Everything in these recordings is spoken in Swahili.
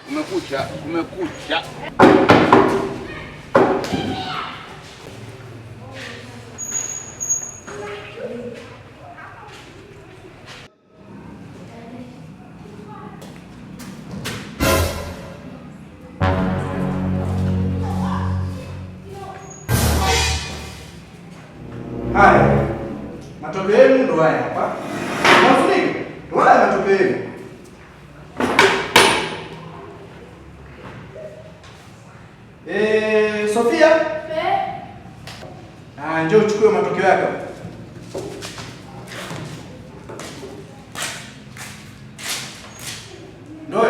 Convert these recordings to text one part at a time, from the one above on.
Kumekucha. Haya. Matokeo yenu ndo haya hapa. Unafunika? Ndo haya matokeo yenu. Sofia? Njoo uchukue matokeo yako. Ndio.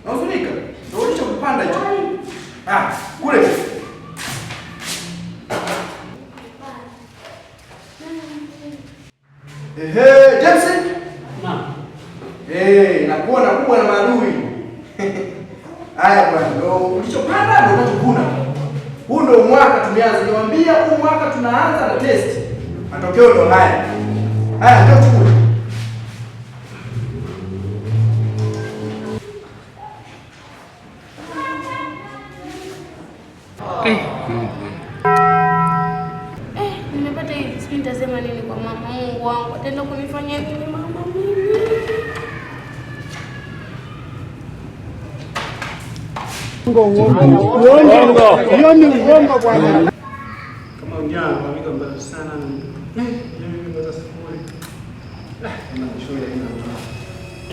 Unafunika? Ndio ulichokupanda hicho. Kule. Jackson? Naam. Nakuona kubwa na maadui. Haya bwana, ndio ulichopanda ndio unachokuna. Huu ndio mwaka tumeanza. Niwaambia huu mwaka tunaanza na test. Matokeo ndio haya. Haya ndio chukua. Nimepata hivi, sijui nitasema nini kwa mama. Mungu wangu, ataenda kunifanyia nini mama mimi? Uongo. Hiyo ni uongo bwana. Kama ujana kwa mbali sana mimi ndo safari.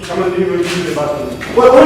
Kama ndivyo hivi basi. Wewe